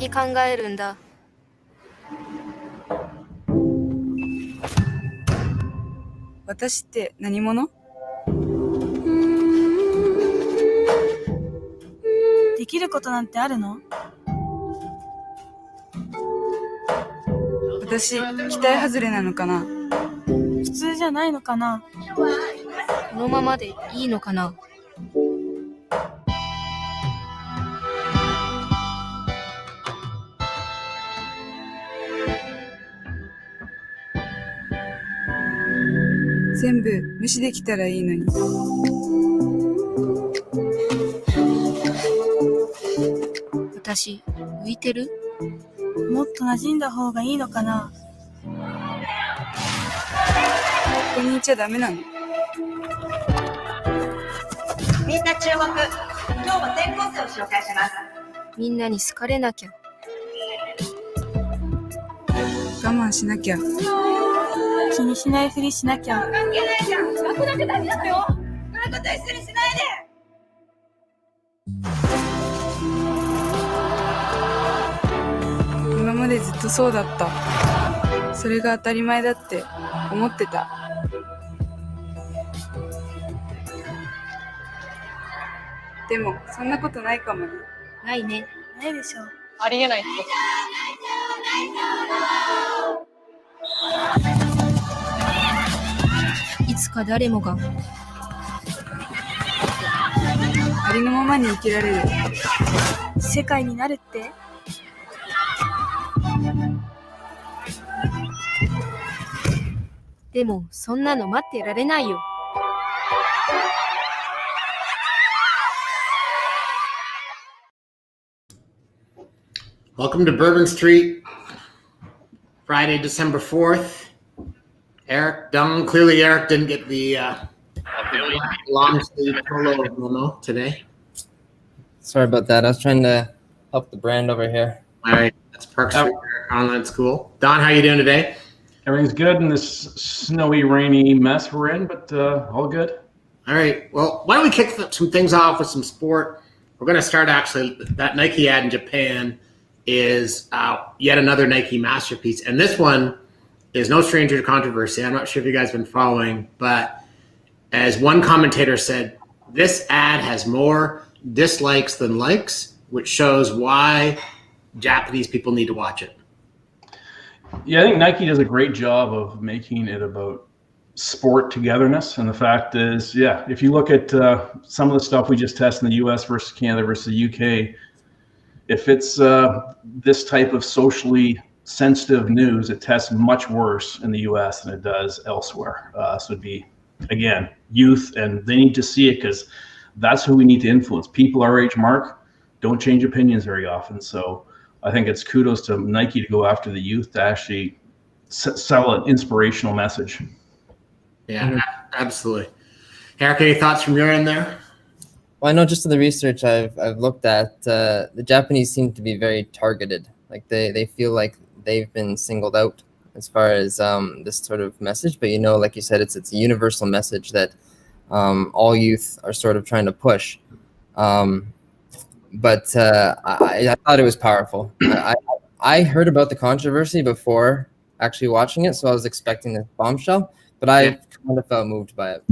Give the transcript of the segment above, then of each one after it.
先考えるんだ。私って何者？できることなんてあるの？私、期待外れなのかな？普通じゃないのかな？このままでいいのかな？全部無視できたらいいのに。私、浮いてる？もっと馴染んだ方がいいのかな？ここにいちゃダメなの？みんな注目。今日は転校生を紹介します。みんなに好かれなきゃ。我慢しなきゃ。気にしないふりしなきゃ。関係ないじゃん。学だけ大事なのよ。学と一緒にしないで。今までずっとそうだった。それが当たり前だって思ってた。でもそんなことないかもね。ないね。ないでしょ。ありえないって。いつか誰もがありのままに生きられる世界になるって？でもそんなの待ってられないよ。Welcome to Bourbon St, Friday, December 4th. Erik Don. Clearly, Erik didn't get the long sleeve polo memo today. Sorry about that. I was trying to help the brand over here. All right, that's perks for your online school. Don, how you doing today? Everything's good in this snowy, rainy mess we're in, but all good. All right. Well, why don't we kick some things off with some sport? We're going to start actually. That Nike ad in Japan is yet another Nike masterpiece, and this one is no stranger to controversy. I'm not sure if you guys have been following, but as one commentator said, this ad has more dislikes than likes, which shows why Japanese people need to watch it. Yeah, I think Nike does a great job of making it about sport togetherness. And the fact is, yeah, if you look at some of the stuff we just tested in the US versus Canada versus the UK, if it's this type of socially sensitive news, it tests much worse in the US than it does elsewhere. So it'd be, again, youth, and they need to see it because that's who we need to influence. People our age mark don't change opinions very often. So I think it's kudos to Nike to go after the youth to actually sell an inspirational message. Yeah, absolutely. Erik, any thoughts from your end there? Well, I know just in the research I've looked at, the Japanese seem to be very targeted. Like they feel like they've been singled out as far as this sort of message. But, you know, like you said, it's a universal message that all youth are sort of trying to push. But I thought it was powerful. I heard about the controversy before actually watching it, so I was expecting this bombshell, but I kind of felt moved by it.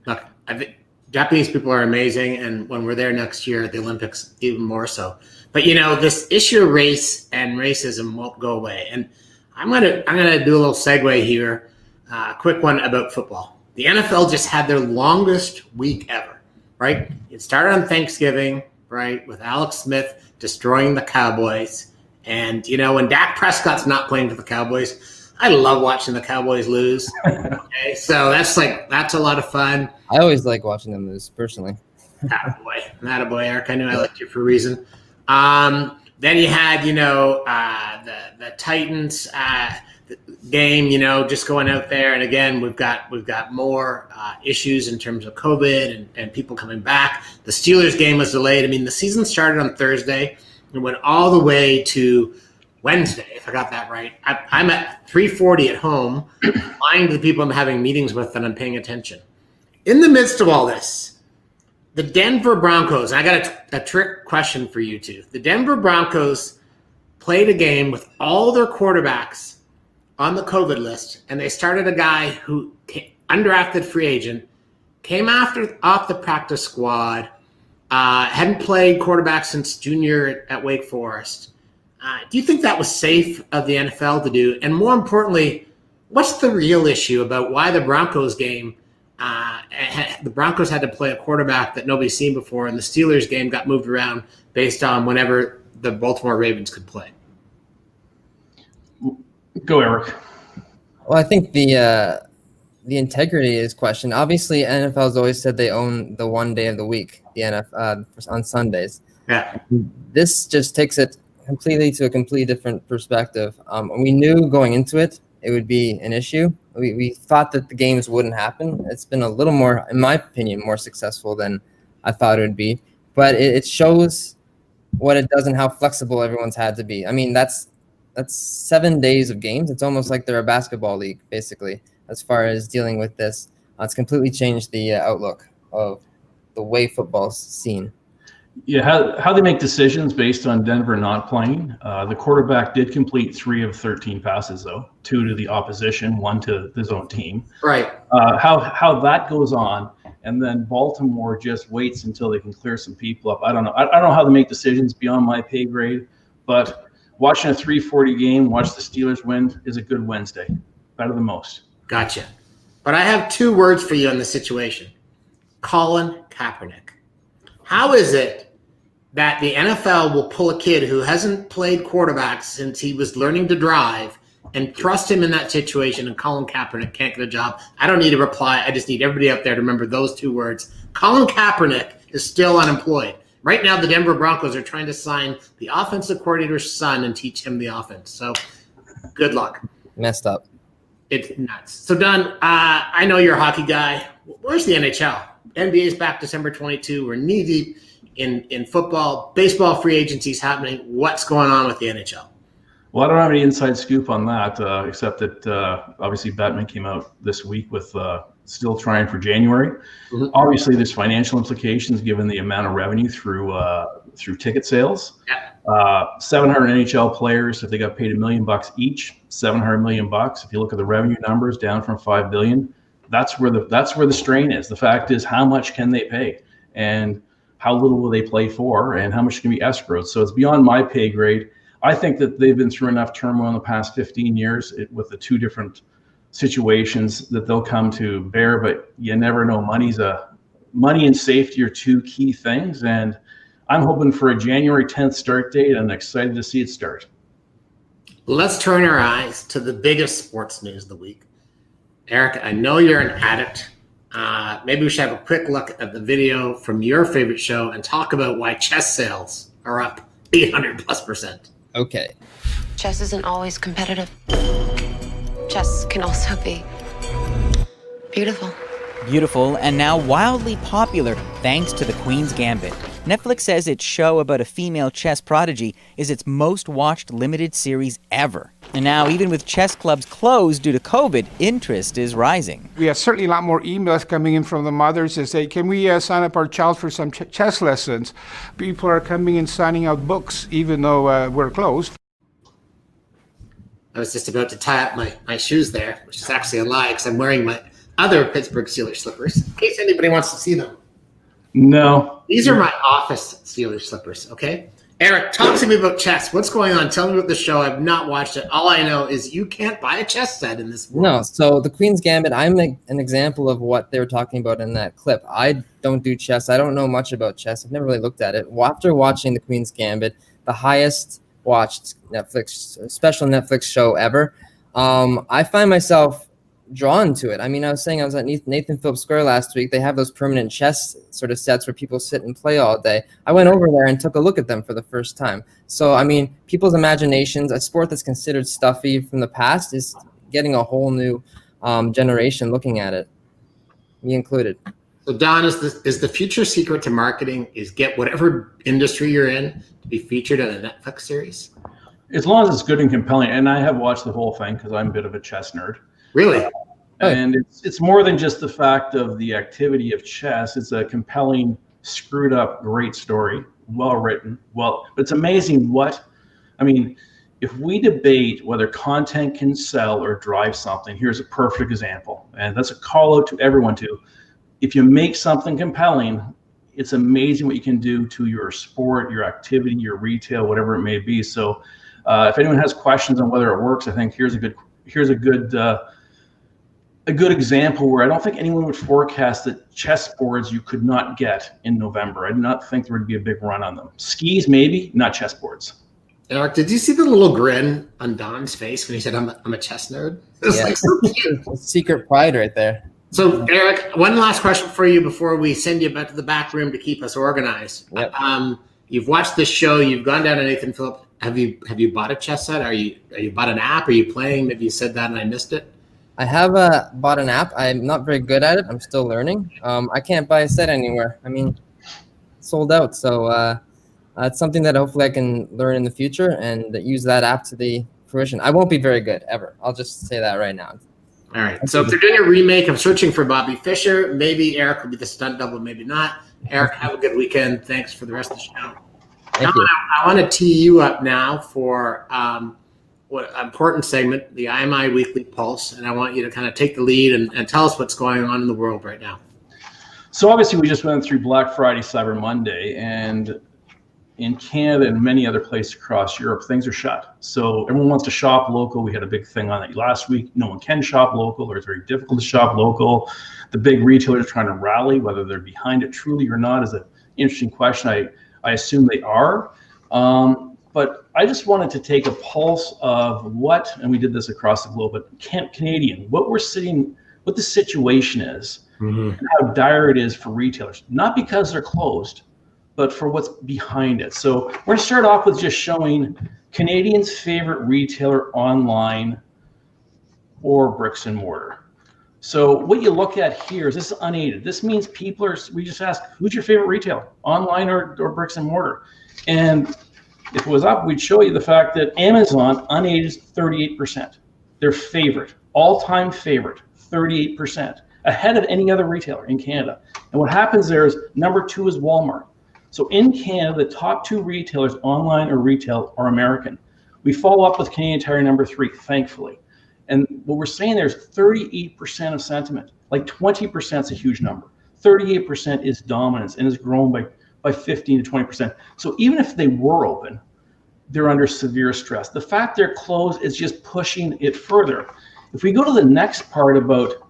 Look, I think Japanese people are amazing, and when we're there next year at the Olympics, even more so. But you know, this issue of race and racism won't go away. And I'm gonna do a little segue here, a quick one about football. The NFL just had their longest week ever, right? It started on Thanksgiving, right, with Alex Smith destroying the Cowboys. And you know, when Dak Prescott's not playing for the Cowboys, I love watching the Cowboys lose. Okay, so that's a lot of fun. I always like watching them lose, personally. Attaboy, Erik. I knew I liked you for a reason. Then you had, you know, the Titans game, you know, just going out there. And again, we've got more issues in terms of COVID and people coming back. The Steelers game was delayed. I mean, the season started on Thursday and went all the way to Wednesday, if I got that right. I'm at 3:40 at home, lying to the people I'm having meetings with and I'm paying attention. In the midst of all this, the Denver Broncos, I got a trick question for you two. The Denver Broncos played a game with all their quarterbacks on the COVID list, and they started a guy who undrafted free agent, came off the practice squad, hadn't played quarterback since junior at Wake Forest. Do you think that was safe of the NFL to do? And more importantly, what's the real issue about why the Broncos game, the Broncos had to play a quarterback that nobody's seen before, and the Steelers game got moved around based on whenever the Baltimore Ravens could play? Go, Eric. Well, I think the integrity is questioned. Obviously, NFL has always said they own the one day of the week, the NFL on Sundays. Yeah. This just takes it completely to a completely different perspective. We knew going into it would be an issue. We thought that the games wouldn't happen. It's been a little more, in my opinion, more successful than I thought it would be. But it shows what it does and how flexible everyone's had to be. I mean, that's 7 days of games. It's almost like they're a basketball league, basically, as far as dealing with this. It's completely changed the outlook of the way football's seen. Yeah, how they make decisions based on Denver not playing. The quarterback did complete 3 of 13 passes, though, 2 to the opposition, 1 to his own team. Right. How that goes on, and then Baltimore just waits until they can clear some people up. I don't know. I don't know how they make decisions beyond my pay grade, but watching a 3:40 game, watch the Steelers win is a good Wednesday. Better than most. Gotcha. But I have 2 words for you in this situation. Colin Kaepernick. How is it that the NFL will pull a kid who hasn't played quarterback since he was learning to drive and thrust him in that situation, and Colin Kaepernick can't get a job? I don't need a reply. I just need everybody up there to remember those 2 words. Colin Kaepernick is still unemployed. Right now, the Denver Broncos are trying to sign the offensive coordinator's son and teach him the offense. So good luck. Messed up. It's nuts. So, Don, I know you're a hockey guy. Where's the NHL? NBA's back December 22. We're knee-deep in football. Baseball free agency's happening. What's going on with the NHL? Well, I don't have any inside scoop on that, except that obviously Batman came out this week with still trying for January. Mm-hmm. Obviously, there's financial implications given the amount of revenue through ticket sales. Yeah. 700 NHL players, if they got paid $1 million each, $700 million. If you look at the revenue numbers, down from $5 billion, that's where the strain is. The fact is, how much can they pay, and how little will they play for, and how much can be escrowed? So it's beyond my pay grade. I think that they've been through enough turmoil in the past 15 years with the 2 different situations that they'll come to bear. But you never know. Money and safety are 2 key things, and I'm hoping for a January 10th start date, and excited to see it start. Let's turn our eyes to the biggest sports news of the week. Erik, I know you're an addict. Maybe we should have a quick look at the video from your favorite show and talk about why chess sales are up 800+%. Okay. Chess isn't always competitive. Chess can also be beautiful. Beautiful and now wildly popular thanks to The Queen's Gambit. Netflix says its show about a female chess prodigy is its most watched limited series ever. And now, even with chess clubs closed due to COVID, interest is rising. We have certainly a lot more emails coming in from the mothers that say, can we sign up our child for some chess lessons? People are coming in signing out books, even though we're closed. I was just about to tie up my shoes there, which is actually a lie because I'm wearing my other Pittsburgh Steelers slippers, in case anybody wants to see them. No. These are my office Steelers slippers, okay? Erik, talk to me about chess. What's going on? Tell me about the show. I've not watched it. All I know is you can't buy a chess set in this world. No, so The Queen's Gambit, I'm an example of what they were talking about in that clip. I don't do chess. I don't know much about chess. I've never really looked at it. After watching The Queen's Gambit, the highest watched special Netflix show ever, I find myself drawn to it. I mean, I was at Nathan Phillips Square last week. They have those permanent chess sort of sets where people sit and play all day. I went over there and took a look at them for the first time. So, I mean, people's imaginations, a sport that's considered stuffy from the past, is getting a whole new generation looking at it, me included. So, Don, is the future secret to marketing is get whatever industry you're in to be featured in a Netflix series? As long as it's good and compelling, and I have watched the whole thing because I'm a bit of a chess nerd. Really? And it's more than just the fact of the activity of chess. It's a compelling, screwed up, great story, well written. But it's amazing if we debate whether content can sell or drive something, here's a perfect example. And that's a call out to everyone too. If you make something compelling, it's amazing what you can do to your sport, your activity, your retail, whatever it may be. So if anyone has questions on whether it works, I think here's a good example where I don't think anyone would forecast that chessboards you could not get in November. I do not think there would be a big run on them. Skis, maybe, not chessboards. Erik, did you see the little grin on Don's face when he said, I'm a chess nerd? It's like so cute. Secret pride right there. So, Erik, one last question for you before we send you back to the back room to keep us organized. Yep. You've watched this show. You've gone down to Nathan Phillip. Have you bought a chess set? Are you bought an app? Are you playing? Maybe you said that and I missed it. I have bought an app. I'm not very good at it. I'm still learning. I can't buy a set anywhere. I mean, sold out. So it's something that hopefully I can learn in the future and use that app to the fruition. I won't be very good ever. I'll just say that right now. All right. So if they're doing a remake of Searching for Bobby Fischer, maybe Erik will be the stunt double, maybe not. Erik, have a good weekend. Thanks for the rest of the show. Thank you. I want to tee you up now for what important segment, the IMI Weekly Pulse, and I want you to kind of take the lead and tell us what's going on in the world right now. So obviously we just went through Black Friday, Cyber Monday, and in Canada and many other places across Europe, things are shut. So everyone wants to shop local. We had a big thing on it last week. No one can shop local, or it's very difficult to shop local. The big retailers are trying to rally, whether they're behind it truly or not is an interesting question. I assume they are. But I just wanted to take a pulse of what, and we did this across the globe, but Canadian, what the situation is, and how dire it is for retailers. Not because they're closed, but for what's behind it. So we're going to start off with just showing Canadians' favorite retailer online or bricks and mortar. So what you look at here is this is unaided. This means we just ask, who's your favorite retailer, online or bricks and mortar? And if it was up, we'd show you the fact that Amazon unaided is 38%. Their favorite, all-time favorite, 38%, ahead of any other retailer in Canada. And what happens there is number 2 is Walmart. So in Canada, the top 2 retailers, online or retail, are American. We follow up with Canadian Tire number 3, thankfully. And what we're saying there is 38% of sentiment. Like 20% is a huge number. 38% is dominance and has grown by 15 to 20%. So even if they were open, they're under severe stress. The fact they're closed is just pushing it further. If we go to the next part about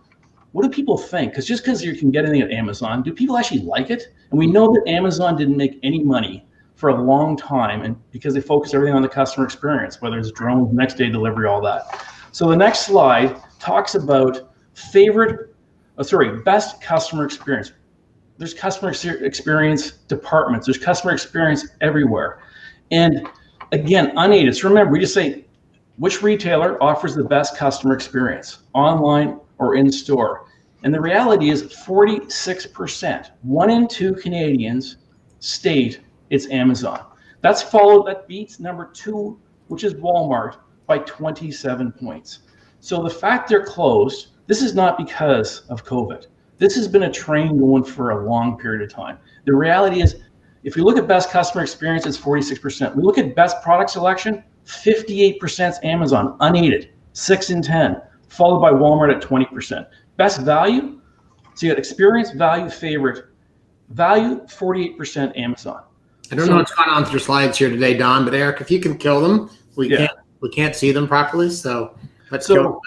what do people think? Because just because you can get anything at Amazon, do people actually like it? And we know that Amazon didn't make any money for a long time, and because they focus everything on the customer experience, whether it's drones, next day delivery, all that. So the next slide talks about best customer experience. There's customer experience departments. There's customer experience everywhere. And again, unaided. So remember, we just say, which retailer offers the best customer experience, online or in store? And the reality is 46%, 1 in 2 Canadians state it's Amazon. That beats number 2, which is Walmart, by 27 points. So the fact they're closed, this is not because of COVID. This has been a train going for a long period of time. The reality is, if we look at best customer experience, it's 46%. We look at best product selection, 58% is Amazon, unaided, 6 in 10, followed by Walmart at 20%. Best value, so you got experience, value, favorite. Value, 48% Amazon. I don't know what's going on with your slides here today, Don, but Erik, if you can kill them, we can't see them properly, so let's go.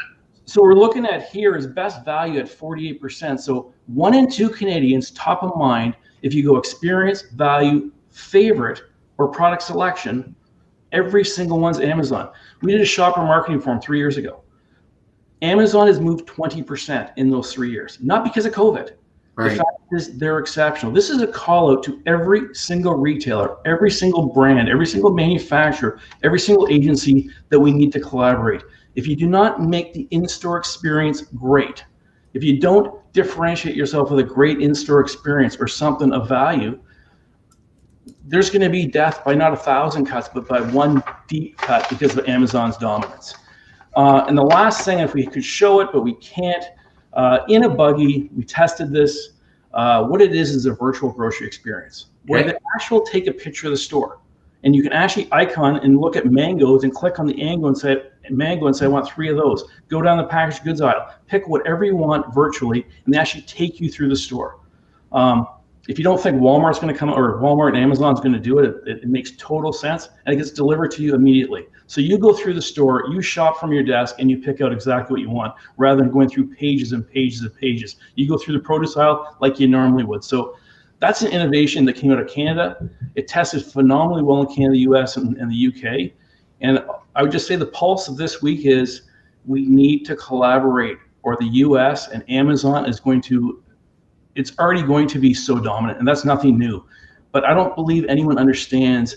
So we're looking at here is best value at 48%. So 1 in 2 Canadians, top of mind, if you go experience, value, favorite, or product selection, every single one's Amazon. We did a shopper marketing forum 3 years ago. Amazon has moved 20% in those 3 years, not because of COVID. Right. The fact is they're exceptional. This is a call out to every single retailer, every single brand, every single manufacturer, every single agency that we need to collaborate. If you do not make the in-store experience great, if you don't differentiate yourself with a great in-store experience or something of value, there's going to be death by not 1,000 cuts, but by 1 deep cut because of Amazon's dominance. And the last thing, if we could show it, but we can't, in a buggy, we tested this. What it is a virtual grocery experience where they actually take a picture of the store And you can actually icon and look at mangoes and click on the mango and say, I want 3 of those. Go down the packaged goods aisle, pick whatever you want virtually, and they actually take you through the store. If you don't think Walmart's going to come, or Walmart and Amazon's going to do it, it makes total sense, and it gets delivered to you immediately. So you go through the store, you shop from your desk, and you pick out exactly what you want, rather than going through pages and pages and pages. You go through the produce aisle like you normally would. So that's an innovation that came out of Canada. It tested phenomenally well in Canada, US, and the UK. And I would just say the pulse of this week is we need to collaborate, or the US and Amazon is going to, it's already going to be so dominant, and that's nothing new. But I don't believe anyone understands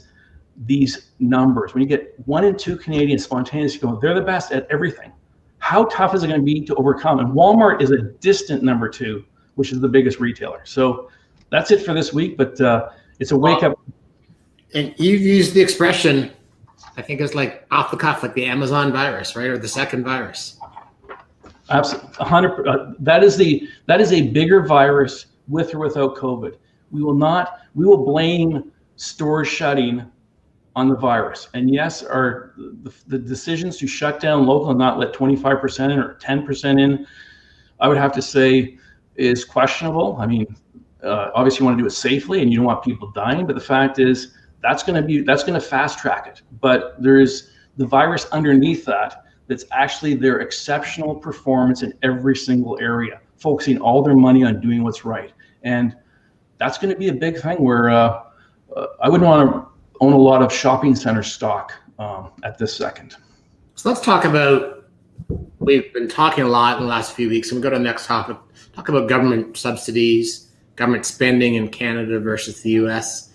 these numbers. When you get 1 in 2 Canadians spontaneously going, they're the best at everything. How tough is it going to be to overcome? And Walmart is a distant number 2, which is the biggest retailer. So that's it for this week, but it's a wake up. And you've used the expression, I think it's like off the cuff, like the Amazon virus, right? Or the second virus. Absolutely, 100%. That is a bigger virus with or without COVID. We will blame stores shutting on the virus. And yes, the decisions to shut down local and not let 25% in or 10% in, I would have to say is questionable. I mean, obviously you want to do it safely and you don't want people dying, but the fact is that's going to fast track it. But there's the virus underneath that's actually their exceptional performance in every single area, focusing all their money on doing what's right. And that's going to be a big thing where I wouldn't want to own a lot of shopping center stock at this second. So let's talk about, we've been talking a lot in the last few weeks, and we'll go to the next topic. Talk about government subsidies, government spending in Canada versus the US.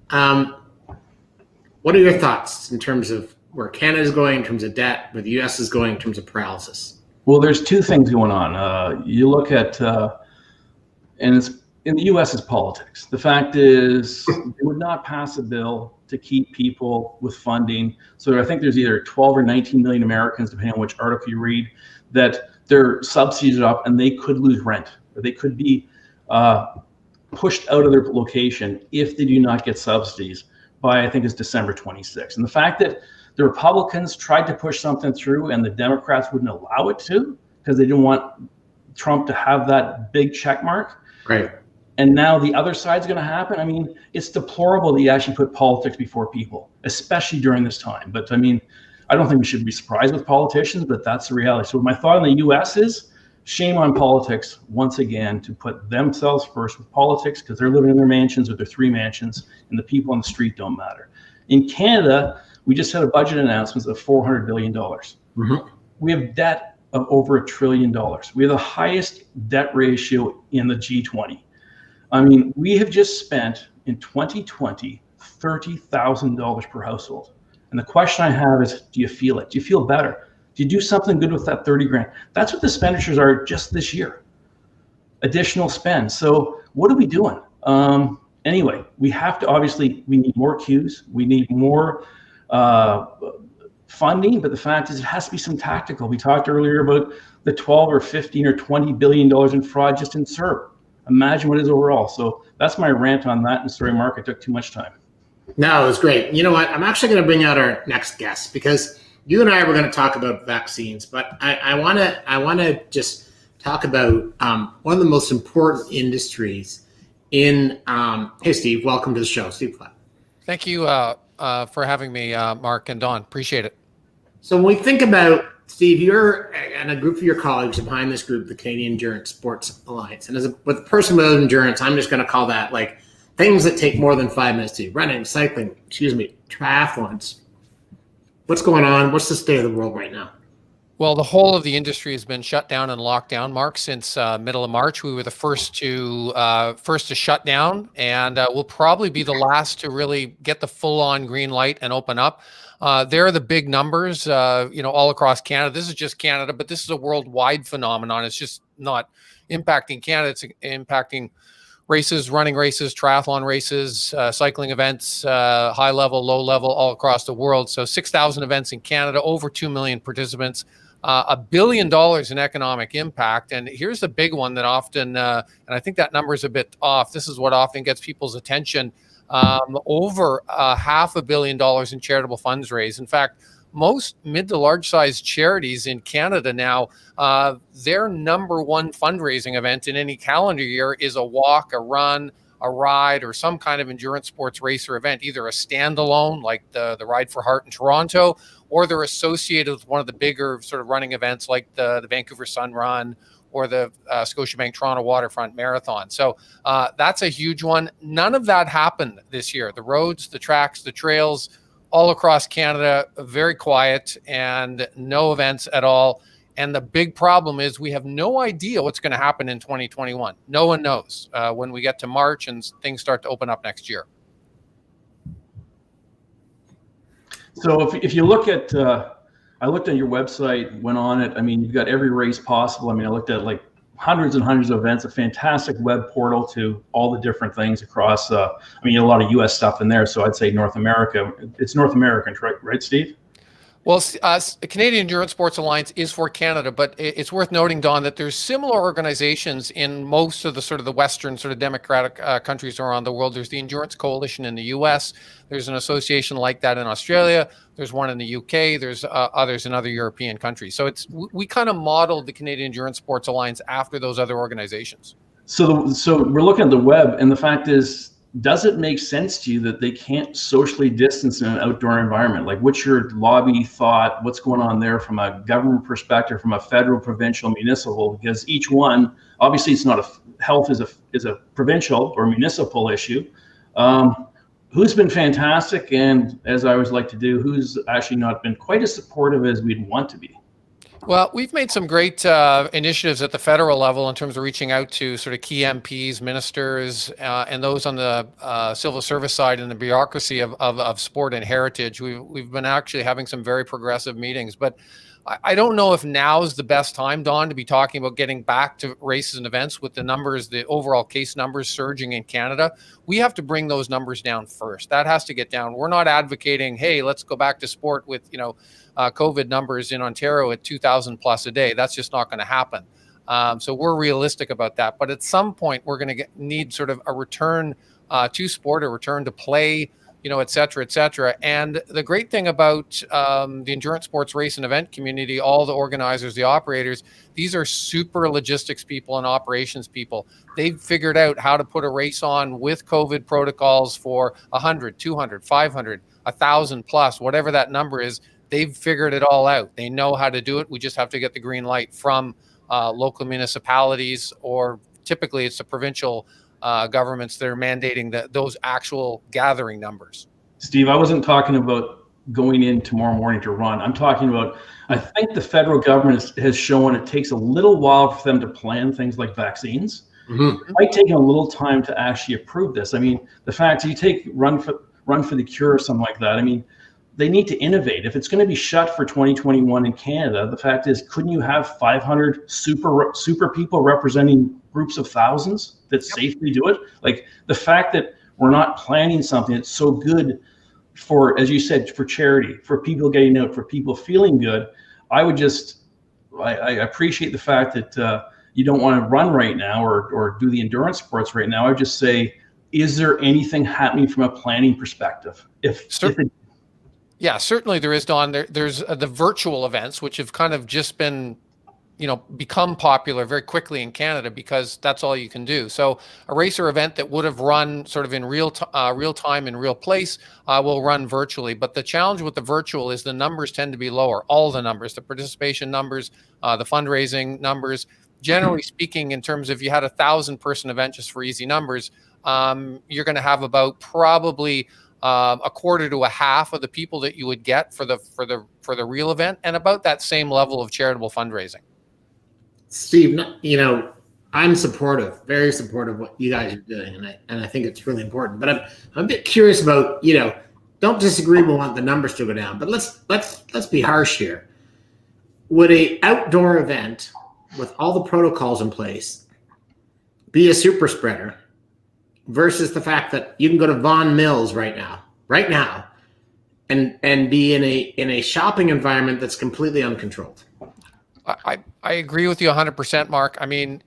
What are your thoughts in terms of where Canada is going in terms of debt, where the US is going in terms of paralysis? Well, there's 2 things going on. You look at, and it's in the US is politics. The fact is they would not pass a bill to keep people with funding. So I think there's either 12 or 19 million Americans, depending on which article you read, that their subsidies are up and they could lose rent, or they could be pushed out of their location if they do not get subsidies by, I think it's December 26th. And the fact that the Republicans tried to push something through and the Democrats wouldn't allow it to, because they didn't want Trump to have that big check mark. Right. And now the other side's going to happen. I mean, it's deplorable that you actually put politics before people, especially during this time. But I mean, I don't think we should be surprised with politicians, but that's the reality. So my thought on the US is shame on politics once again to put themselves first with politics, because they're living in their mansions with their 3 mansions and the people on the street don't matter. In Canada, we just had a budget announcement of $400 billion. Mm-hmm. We have debt of over $1 trillion. We have the highest debt ratio in the G20. I mean, we have just spent in 2020 $30,000 per household. And the question I have is, do you feel it? Do you feel better? Do you do something good with that 30 grand? That's what the expenditures are just this year. Additional spend. So what are we doing? Anyway, we have to, obviously, we need more queues. We need more funding, but the fact is it has to be some tactical. We talked earlier about the 12 or 15 or $20 billion in fraud just in CERB. Imagine what it is overall. So that's my rant on that. And sorry, Mark, I took too much time. No, it was great. You know what? I'm actually going to bring out our next guest, because you and I were going to talk about vaccines, but I want to just talk about one of the most important industries in. Hey, Steve, welcome to the show, Steve Fleck. Thank you for having me, Mark and Don. Appreciate it. So when we think about, Steve, you're and a group of your colleagues are behind this group, the Canadian Endurance Sports Alliance, and with a person with endurance, I'm just going to call that like things that take more than 5 minutes to do: running, cycling, triathlons. What's going on? What's the state of the world right now? Well, the whole of the industry has been shut down and locked down, Mark, since middle of March. We were the first to shut down, and we'll probably be the last to really get the full-on green light and open up. There are the big numbers, all across Canada. This is just Canada, but this is a worldwide phenomenon. It's just not impacting Canada. It's impacting races, running races, triathlon races, cycling events, high level, low level, all across the world. So 6,000 events in Canada, over 2 million participants, $1 billion in economic impact. And here's the big one that often, and I think that number is a bit off. This is what often gets people's attention. over $500 million in charitable funds raised. In fact, most mid to large sized charities in Canada now, their number one fundraising event in any calendar year is a walk, a run, a ride, or some kind of endurance sports race or event, either a standalone like the Ride for Heart in Toronto, or they're associated with one of the bigger sort of running events like the Vancouver Sun Run or the Scotiabank Toronto Waterfront Marathon. So that's a huge one. None of that happened this year. The roads, the tracks, the trails, all across Canada, very quiet and no events at all. And the big problem is we have no idea what's going to happen in 2021. No one knows when we get to March and things start to open up next year. So if you look at, I looked at your website, went on it. I mean, you've got every race possible. I mean, I looked at like hundreds and hundreds of events, a fantastic web portal to all the different things across, I mean, a lot of US stuff in there. So I'd say North America, it's North American, right, Steve? Well, the Canadian Endurance Sports Alliance is for Canada, but it's worth noting, Don, that there's similar organizations in most of the sort of the Western sort of democratic countries around the world. There's the Endurance Coalition in the US. There's an association like that in Australia. There's one in the UK. There's others in other European countries. So we kind of modeled the Canadian Endurance Sports Alliance after those other organizations. So we're looking at the web, and the fact is, does it make sense to you that they can't socially distance in an outdoor environment? Like, what's your lobby thought? What's going on there from a government perspective, from a federal, provincial, municipal? Because each one, obviously, it's not health is a provincial or municipal issue. Who's been fantastic, and as I always like to do, who's actually not been quite as supportive as we'd want to be? Well, we've made some great initiatives at the federal level in terms of reaching out to sort of key MPs, ministers, and those on the civil service side and the bureaucracy of sport and heritage. We've been actually having some very progressive meetings, but I don't know if now is the best time, Don, to be talking about getting back to races and events with the numbers, the overall case numbers surging in Canada. We have to bring those numbers down first. That has to get down. We're not advocating, hey, let's go back to sport with, COVID numbers in Ontario at 2,000 plus a day. That's just not going to happen. So we're realistic about that. But at some point, we're going to need sort of a return to sport, a return to play, et cetera, et cetera. And the great thing about the endurance sports race and event community, all the organizers, the operators, these are super logistics people and operations people. They've figured out how to put a race on with COVID protocols for 100, 200, 500, 1,000 plus, whatever that number is. They've figured it all out. They know how to do it. We just have to get the green light from local municipalities, or typically it's the provincial governments that are mandating those actual gathering numbers. Steve, I wasn't talking about going in tomorrow morning to run. I'm talking about, I think the federal government has shown it takes a little while for them to plan things like vaccines. Mm-hmm. It might take a little time to actually approve this. I mean, the fact you take run for the cure or something like that, I mean, they need to innovate. If it's going to be shut for 2021 in Canada, the fact is, couldn't you have 500 super people representing groups of thousands that safely do it? Like, the fact that we're not planning something that's so good for, as you said, for charity, for people getting out, for people feeling good. I appreciate the fact that you don't want to run right now or do the endurance sports right now. I would just say, is there anything happening from a planning perspective? Yeah, certainly there is, Don. There's the virtual events, which have kind of just been, become popular very quickly in Canada because that's all you can do. So a race or event that would have run sort of in real time in real place will run virtually. But the challenge with the virtual is the numbers tend to be lower. All the numbers, the participation numbers, the fundraising numbers. Generally speaking, in terms of if you had 1,000-person event, just for easy numbers, you're going to have about probably a quarter to a half of the people that you would get for the real event, and about that same level of charitable fundraising. Steve, I'm supportive, very supportive of what you guys are doing, and I think it's really important. But I'm a bit curious about, don't disagree. We want the numbers to go down, but let's be harsh here. Would a outdoor event with all the protocols in place be a super spreader versus the fact that you can go to Vaughan Mills right now, and be in a shopping environment that's completely uncontrolled? I agree with you 100%, Mark. I mean,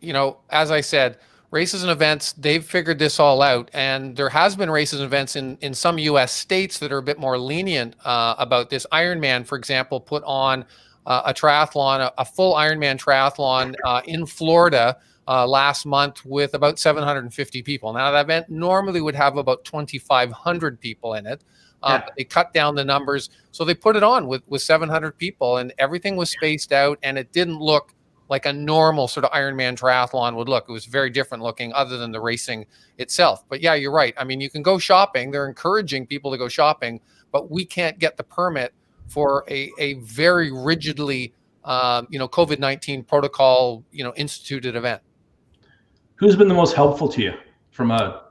as I said, races and events, they've figured this all out. And there has been races and events in some U.S. states that are a bit more lenient about this. Ironman, for example, put on a triathlon, a full Ironman triathlon in Florida last month with about 750 people. Now, that event normally would have about 2,500 people in it. But they cut down the numbers. So they put it on with 700 people, and everything was spaced out, and it didn't look like a normal sort of Ironman triathlon would look. It was very different looking other than the racing itself. But yeah, you're right. I mean, you can go shopping. They're encouraging people to go shopping, but we can't get the permit for a very rigidly, COVID-19 protocol, instituted event. Who's been the most helpful to you from a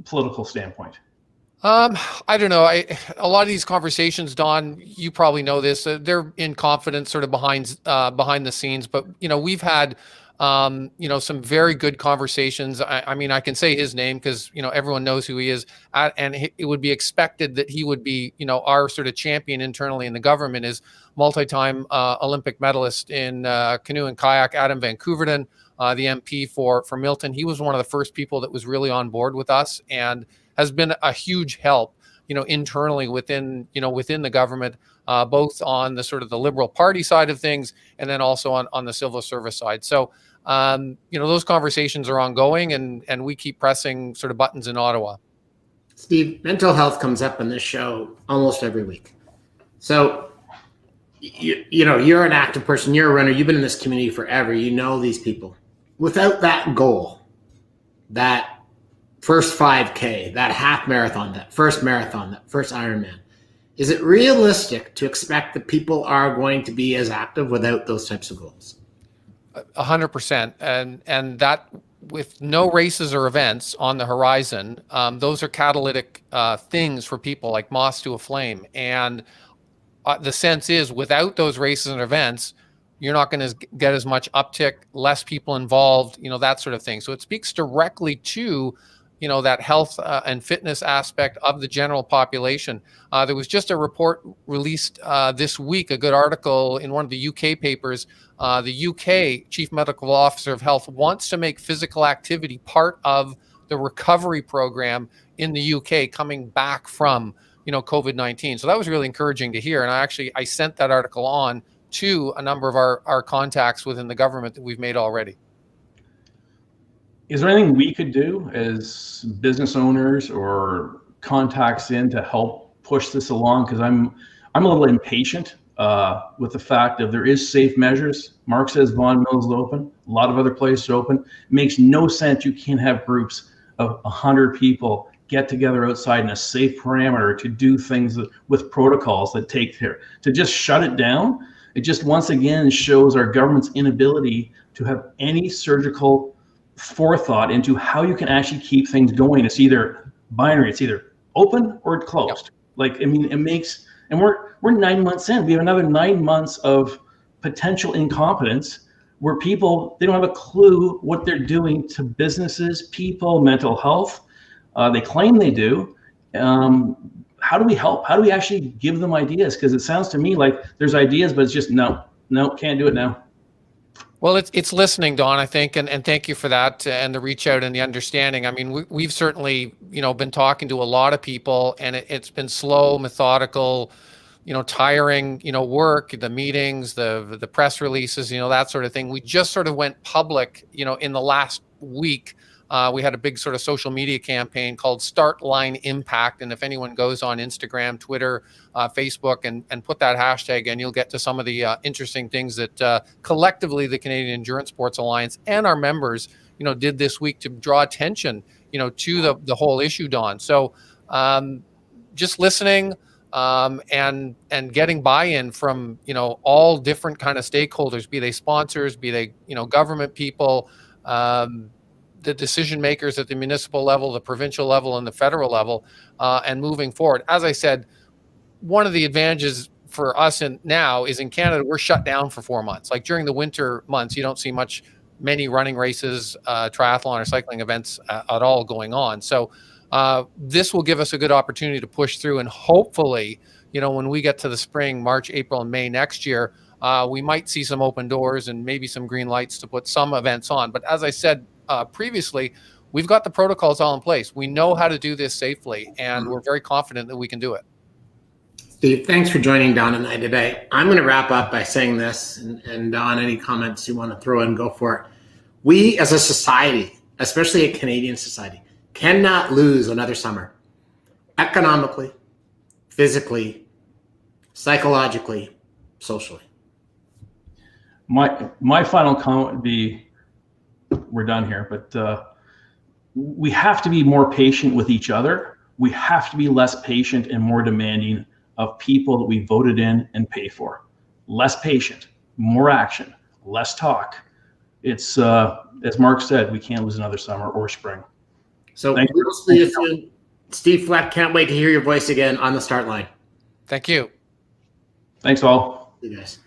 political standpoint? I don't know. A lot of these conversations, Don, you probably know this. They're in confidence, sort of behind the scenes. But we've had, some very good conversations. I mean, I can say his name because everyone knows who he is, and it would be expected that he would be, our sort of champion internally in the government. Is multi-time Olympic medalist in canoe and kayak, Adam Van Couverden, the MP for Milton. He was one of the first people that was really on board with us and has been a huge help, internally within the government, both on the sort of the Liberal Party side of things, and then also on the civil service side. So, those conversations are ongoing, and we keep pressing sort of buttons in Ottawa. Steve, mental health comes up in this show almost every week. So, you're an active person, you're a runner, you've been in this community forever, you know these people. Without that goal, that first 5K, that half marathon, that first marathon, that first Ironman, is it realistic to expect that people are going to be as active without those types of goals? 100%. And that, with no races or events on the horizon, those are catalytic things for people, like moths to a flame. And the sense is, without those races and events, you're not going to get as much uptick, less people involved, that sort of thing. So it speaks directly to that health and fitness aspect of the general population. There was just a report released this week, a good article in one of the UK papers. The UK Chief Medical Officer of Health wants to make physical activity part of the recovery program in the UK coming back from, COVID-19. So that was really encouraging to hear. And I sent that article on to a number of our contacts within the government that we've made already. Is there anything we could do as business owners or contacts in to help push this along? Because I'm a little impatient with the fact that there is safe measures. Mark says Vaughan Mills is open. A lot of other places are open. It makes no sense. You can't have groups of 100 people get together outside in a safe parameter to do things with protocols that take care. To just shut it down, it just once again shows our government's inability to have any surgical forethought into how you can actually keep things going. It's either binary, it's either open or it's closed. Yep. Like, I mean, it makes, and we're 9 months in, we have another 9 months of potential incompetence where people, they don't have a clue what they're doing to businesses, people, mental health. They claim they do. How do we help? How do we actually give them ideas? Because it sounds to me like there's ideas, but it's just no, can't do it now. Well, it's listening, Don, I think, and thank you for that and the reach out and the understanding. I mean, we've certainly, been talking to a lot of people, and it's been slow, methodical, tiring, work, the meetings, the press releases, that sort of thing. We just sort of went public, in the last week. We had a big sort of social media campaign called Start Line Impact. And if anyone goes on Instagram, Twitter, Facebook, and put that hashtag in, you'll get to some of the interesting things that collectively the Canadian Endurance Sports Alliance and our members, did this week to draw attention, to the whole issue, Don. So just listening and getting buy-in from, all different kind of stakeholders, be they sponsors, be they, government people, the decision makers at the municipal level, the provincial level, and the federal level, and moving forward. As I said, one of the advantages for us now is in Canada, we're shut down for 4 months. Like during the winter months, you don't see many running races, triathlon or cycling events at all going on. So this will give us a good opportunity to push through, and hopefully, when we get to the spring, March, April, and May next year, we might see some open doors and maybe some green lights to put some events on. But as I said, previously, we've got the protocols all in place. We know how to do this safely, and we're very confident that we can do it. Steve, thanks for joining Don and I today. I'm going to wrap up by saying this, and Don, any comments you want to throw in, go for it. We as a society, especially a Canadian society, cannot lose another summer. Economically, physically, psychologically, socially. My final comment would be, we're done here, but we have to be more patient with each other. We have to be less patient and more demanding of people that we voted in and pay for. Less patient, more action, less talk. It's, as Mark said, we can't lose another summer or spring. So we'll see you soon. Steve Fleck, can't wait to hear your voice again on the start line. Thank you. Thanks all. See you guys.